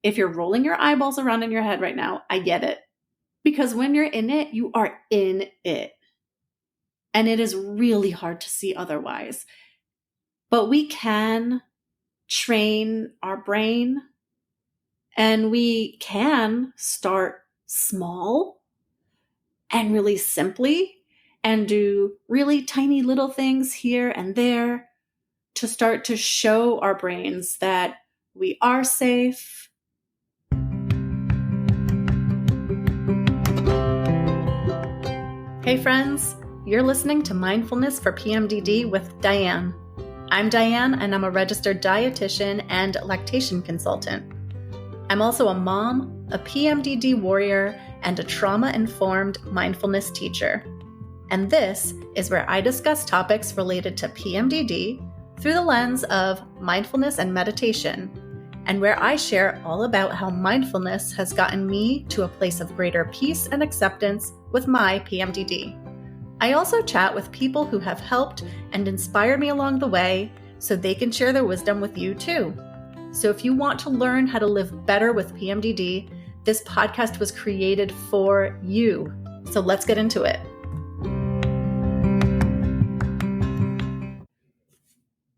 If you're rolling your eyeballs around in your head right now, I get it. Because when you're in it, you are in it. And it is really hard to see otherwise. But we can train our brain, and we can start small and really simply and do really tiny little things here and there to start to show our brains that we are safe. Hey friends, you're listening to Mindfulness for PMDD with Diane. I'm Diane, and I'm a registered dietitian and lactation consultant. I'm also a mom, a PMDD warrior, and a trauma-informed mindfulness teacher. And this is where I discuss topics related to PMDD through the lens of mindfulness and meditation, and where I share all about how mindfulness has gotten me to a place of greater peace and acceptance with my PMDD. I also chat with people who have helped and inspired me along the way so they can share their wisdom with you too. So if you want to learn how to live better with PMDD, this podcast was created for you. So let's get into it.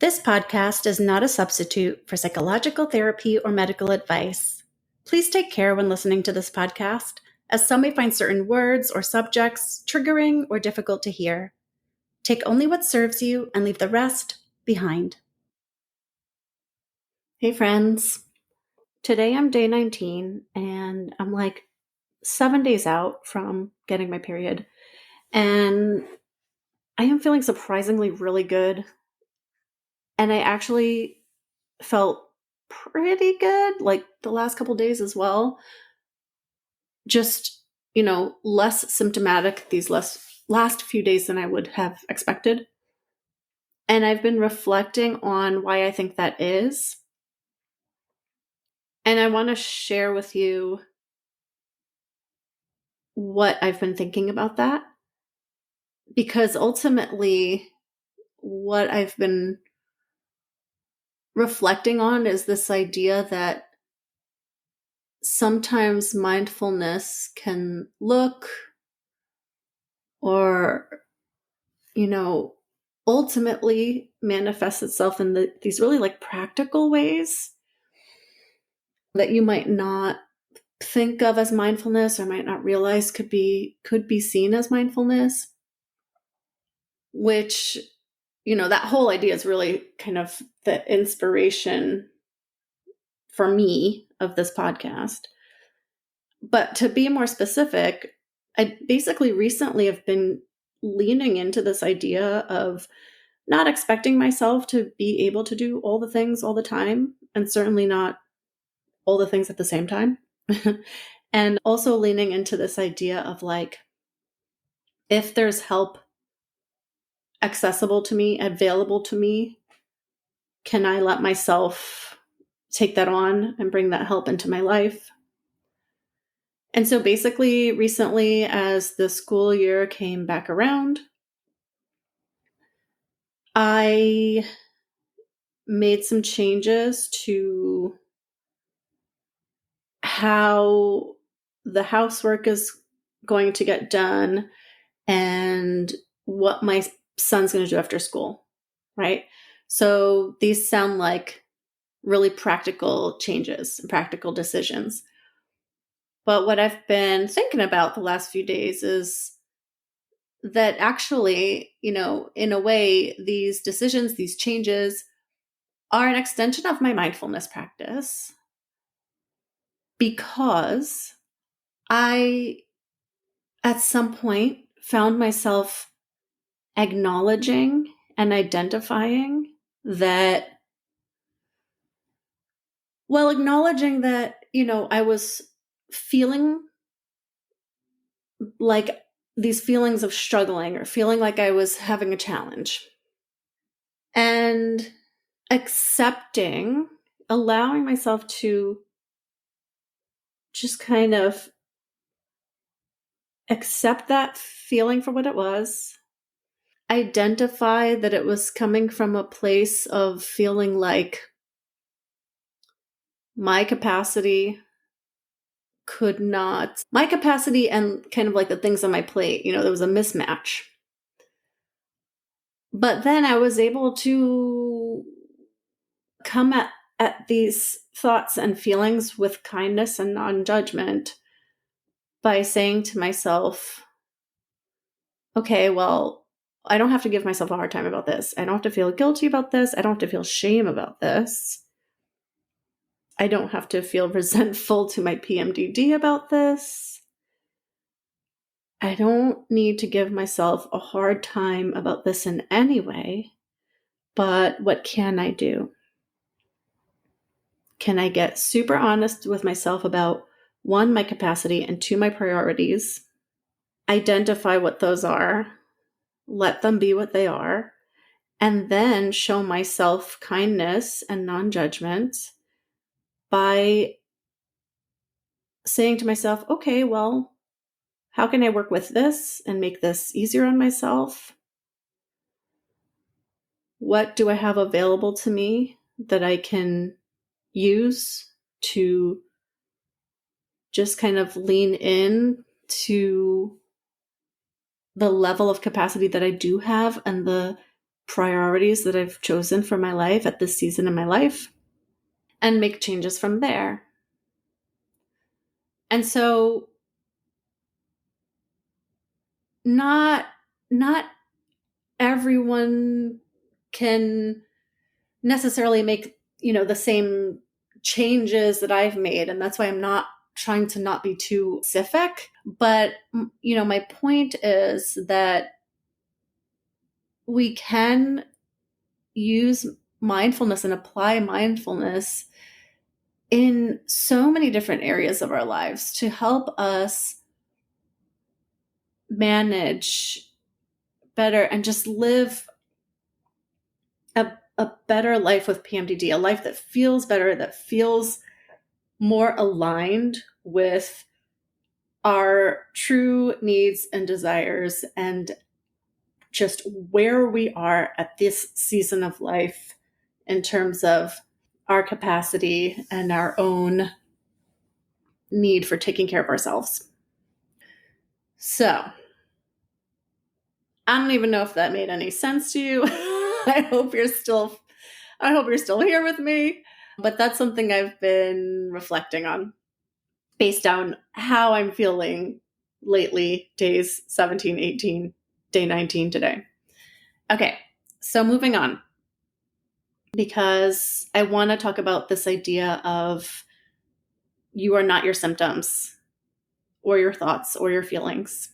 This podcast is not a substitute for psychological therapy or medical advice. Please take care when listening to this podcast, as some may find certain words or subjects triggering or difficult to hear. Take only what serves you and leave the rest behind. Hey friends, today I'm day 19 and I'm like 7 days out from getting my period, and I am feeling surprisingly really good. And I actually felt pretty good like the last couple days as well. Just, less symptomatic these last few days than I would have expected. And I've been reflecting on why I think that is. And I want to share with you what I've been thinking about that. Because ultimately, what I've been reflecting on is this idea that sometimes mindfulness can look or, ultimately manifest itself in these really like practical ways that you might not think of as mindfulness or might not realize could be seen as mindfulness, which, that whole idea is really kind of the inspiration for me of this podcast. But to be more specific, I basically recently have been leaning into this idea of not expecting myself to be able to do all the things all the time, and certainly not all the things at the same time. And also leaning into this idea of like, if there's help accessible to me, available to me, can I let myself take that on and bring that help into my life? And so basically, recently, as the school year came back around, I made some changes to how the housework is going to get done and what my son's going to do after school, right? So these sound like really practical changes and practical decisions. But what I've been thinking about the last few days is that actually, in a way, these decisions, these changes are an extension of my mindfulness practice, because I, at some point, found myself acknowledging and identifying that, I was feeling like these feelings of struggling or feeling like I was having a challenge. And allowing myself to just kind of accept that feeling for what it was, identify that it was coming from a place of feeling like my capacity and kind of like the things on my plate, there was a mismatch. But then I was able to come at these thoughts and feelings with kindness and non-judgment by saying to myself, okay, well, I don't have to give myself a hard time about this. I don't have to feel guilty about this. I don't have to feel shame about this. I don't have to feel resentful to my PMDD about this. I don't need to give myself a hard time about this in any way. But what can I do? Can I get super honest with myself about, one, my capacity, and two, my priorities? Identify what those are, let them be what they are, and then show myself kindness and non-judgment by saying to myself, okay, well, how can I work with this and make this easier on myself? What do I have available to me that I can use to just kind of lean in to the level of capacity that I do have and the priorities that I've chosen for my life at this season in my life, and make changes from there. And so not everyone can necessarily make, the same changes that I've made. And that's why I'm not trying to not be too specific. But, my point is that we can use mindfulness and apply mindfulness in so many different areas of our lives to help us manage better and just live a better life with PMDD, a life that feels better, that feels more aligned with our true needs and desires, and just where we are at this season of life in terms of our capacity and our own need for taking care of ourselves. So, I don't even know if that made any sense to you. I hope you're still here with me. But that's something I've been reflecting on based on how I'm feeling lately, days 17, 18, day 19 today. Okay, so moving on, because I want to talk about this idea of you are not your symptoms or your thoughts or your feelings.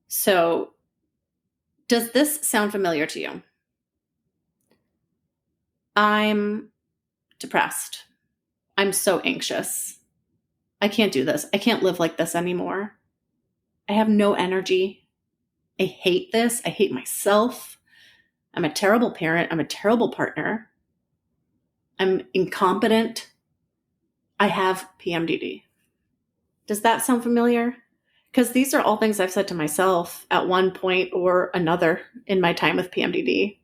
So, does this sound familiar to you? I'm depressed. I'm so anxious. I can't do this. I can't live like this anymore. I have no energy. I hate this. I hate myself. I'm a terrible parent. I'm a terrible partner. I'm incompetent. I have PMDD. Does that sound familiar? Because these are all things I've said to myself at one point or another in my time with PMDD.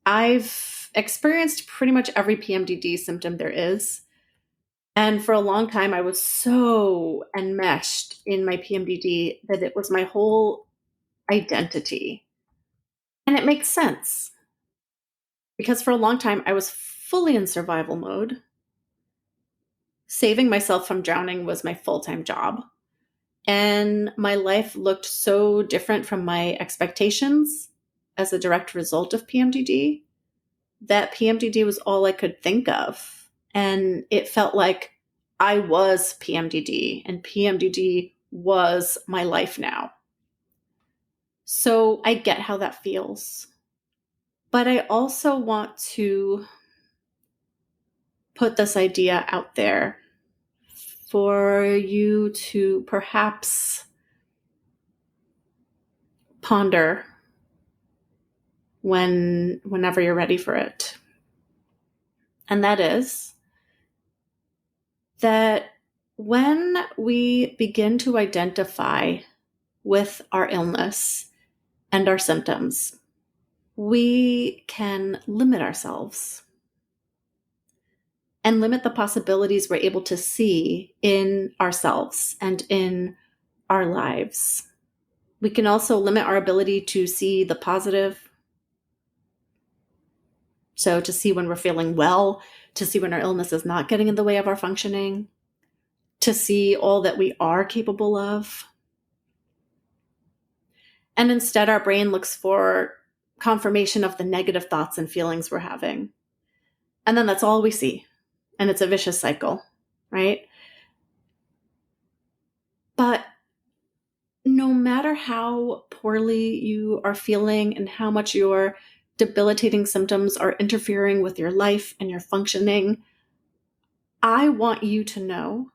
I've experienced pretty much every PMDD symptom there is. And for a long time, I was so enmeshed in my PMDD that it was my whole identity. And it makes sense. Because for a long time, I was fully in survival mode. Saving myself from drowning was my full-time job. And my life looked so different from my expectations as a direct result of PMDD that PMDD was all I could think of. And it felt like I was PMDD and PMDD was my life now. So I get how that feels. But I also want to put this idea out there for you to perhaps ponder whenever you're ready for it. And that is that when we begin to identify with our illness and our symptoms, we can limit ourselves. and limit the possibilities we're able to see in ourselves and in our lives. We can also limit our ability to see the positive. So to see when we're feeling well, to see when our illness is not getting in the way of our functioning, to see all that we are capable of. And instead, our brain looks for confirmation of the negative thoughts and feelings we're having. And then that's all we see. And it's a vicious cycle, right? But no matter how poorly you are feeling and how much your debilitating symptoms are interfering with your life and your functioning, I want you to know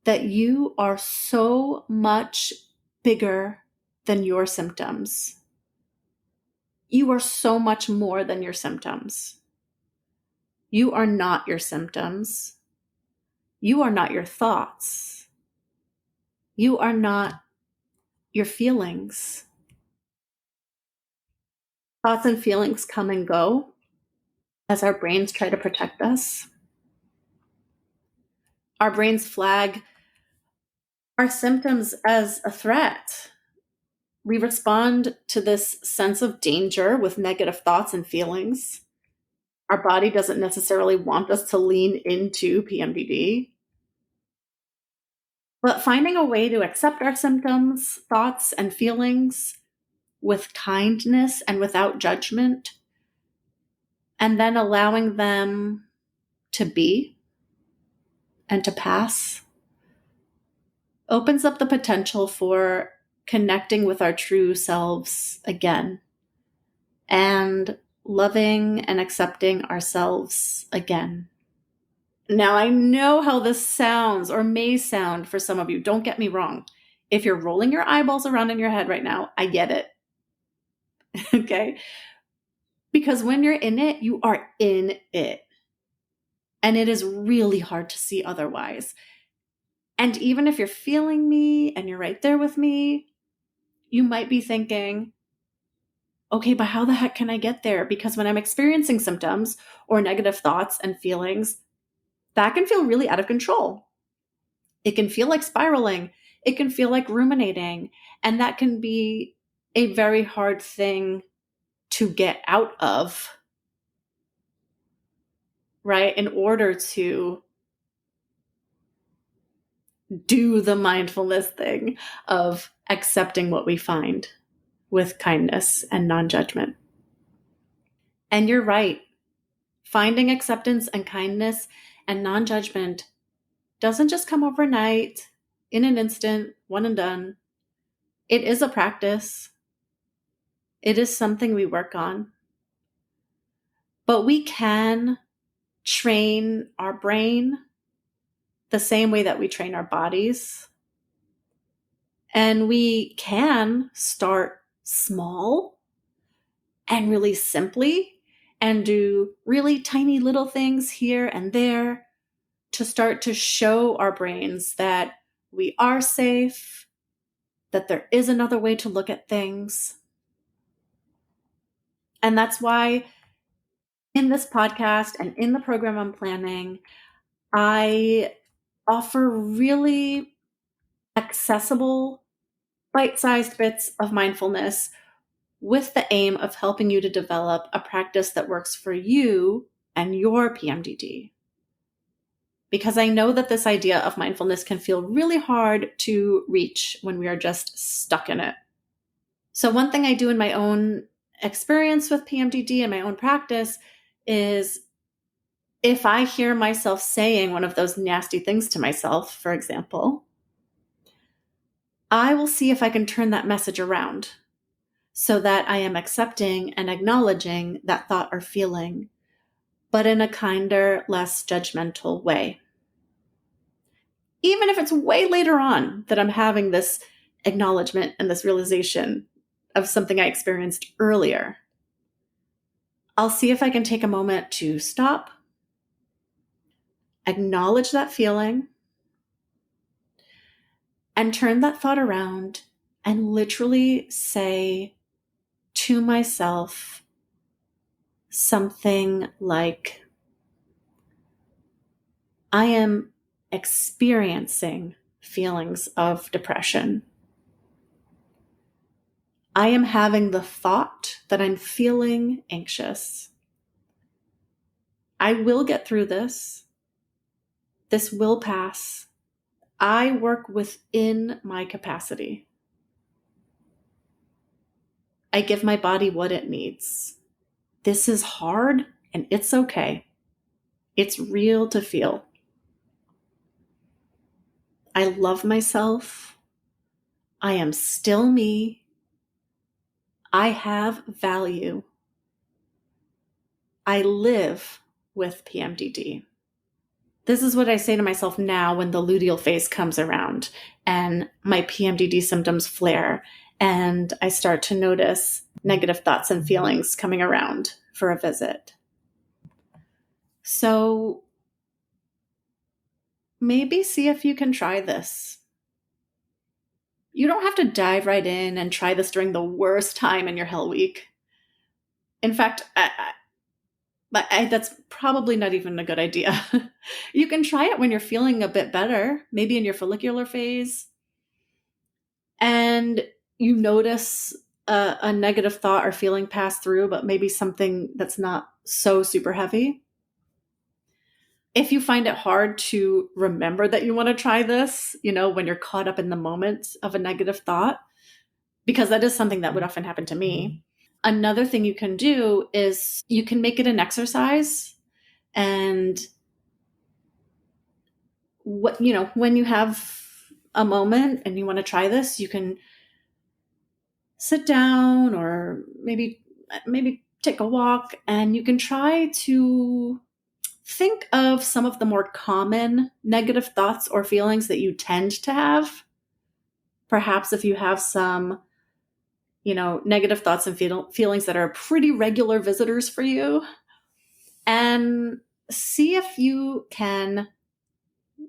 that you are so much bigger than your symptoms. You are so much more than your symptoms. You are not your symptoms. You are not your thoughts. You are not your feelings. Thoughts and feelings come and go as our brains try to protect us. Our brains flag our symptoms as a threat. We respond to this sense of danger with negative thoughts and feelings. Our body doesn't necessarily want us to lean into PMDD. But finding a way to accept our symptoms, thoughts, and feelings with kindness and without judgment, and then allowing them to be and to pass, opens up the potential for connecting with our true selves again and loving and accepting ourselves again. Now, I know how this sounds or may sound for some of you. Don't get me wrong. If you're rolling your eyeballs around in your head right now, I get it. Okay? Because when you're in it, you are in it. And it is really hard to see otherwise. And even if you're feeling me and you're right there with me, you might be thinking, okay, but how the heck can I get there? Because when I'm experiencing symptoms or negative thoughts and feelings, that can feel really out of control. It can feel like spiraling. It can feel like ruminating. And that can be a very hard thing to get out of, right? In order to do the mindfulness thing of accepting what we find with kindness and non-judgment. And you're right. Finding acceptance and kindness and non-judgment doesn't just come overnight, in an instant, one and done. It is a practice. It is something we work on. But we can train our brain the same way that we train our bodies. And we can start small and really simply and do really tiny little things here and there to start to show our brains that we are safe, that there is another way to look at things. And that's why in this podcast and in the program I'm planning, I offer really accessible, bite-sized bits of mindfulness with the aim of helping you to develop a practice that works for you and your PMDD. Because I know that this idea of mindfulness can feel really hard to reach when we are just stuck in it. So one thing I do in my own experience with PMDD and my own practice is if I hear myself saying one of those nasty things to myself, for example, I will see if I can turn that message around so that I am accepting and acknowledging that thought or feeling, but in a kinder, less judgmental way. Even if it's way later on that I'm having this acknowledgement and this realization of something I experienced earlier, I'll see if I can take a moment to stop, acknowledge that feeling, and turn that thought around and literally say to myself something like, I am experiencing feelings of depression. I am having the thought that I'm feeling anxious. I will get through this. This will pass. I work within my capacity. I give my body what it needs. This is hard and it's okay. It's real to feel. I love myself. I am still me. I have value. I live with PMDD. This is what I say to myself now when the luteal phase comes around and my PMDD symptoms flare and I start to notice negative thoughts and feelings coming around for a visit. So maybe see if you can try this. You don't have to dive right in and try this during the worst time in your hell week. In fact, that's probably not even a good idea. You can try it when you're feeling a bit better, maybe in your follicular phase, and you notice a negative thought or feeling pass through, but maybe something that's not so super heavy. If you find it hard to remember that you want to try this, when you're caught up in the moment of a negative thought, because that is something that would often happen to me. Another thing you can do is you can make it an exercise, and when you have a moment and you want to try this, you can sit down or maybe take a walk, and you can try to think of some of the more common negative thoughts or feelings that you tend to have. Perhaps if you have some, negative thoughts and feelings that are pretty regular visitors for you, and see if you can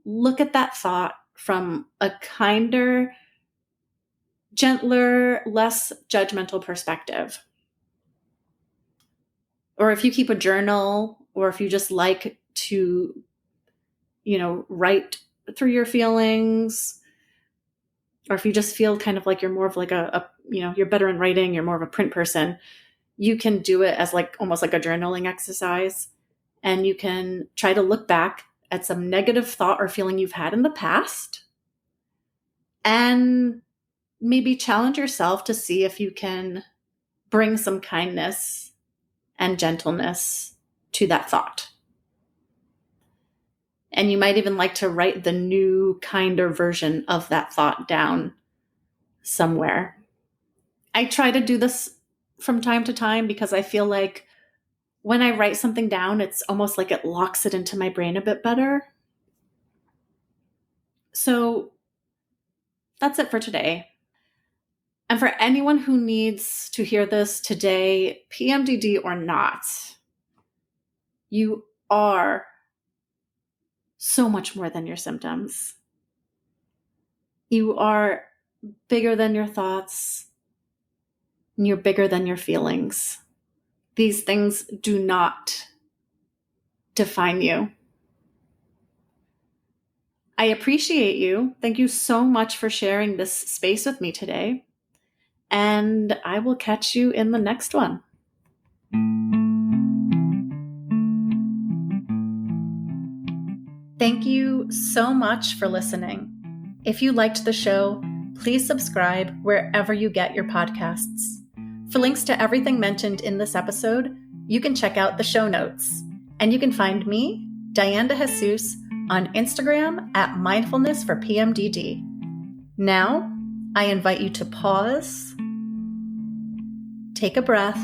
look at that thought from a kinder, gentler, less judgmental perspective. Or if you keep a journal, or if you just like to, write through your feelings, or if you just feel kind of like you're more of like you're better in writing, you're more of a print person, you can do it as almost like a journaling exercise. And you can try to look back at some negative thought or feeling you've had in the past, and maybe challenge yourself to see if you can bring some kindness and gentleness to that thought. And you might even like to write the new, kinder version of that thought down somewhere. I try to do this from time to time because I feel like when I write something down, it's almost like it locks it into my brain a bit better. So that's it for today. And for anyone who needs to hear this today, PMDD or not, you are so much more than your symptoms. You are bigger than your thoughts, and you're bigger than your feelings. These things do not define you. I appreciate you. Thank you so much for sharing this space with me today. And I will catch you in the next one. Thank you so much for listening. If you liked the show, please subscribe wherever you get your podcasts. For links to everything mentioned in this episode, you can check out the show notes. And you can find me, Diane de Jesus, on Instagram at Mindfulness for PMDD. Now, I invite you to pause, take a breath,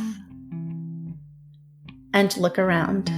and look around.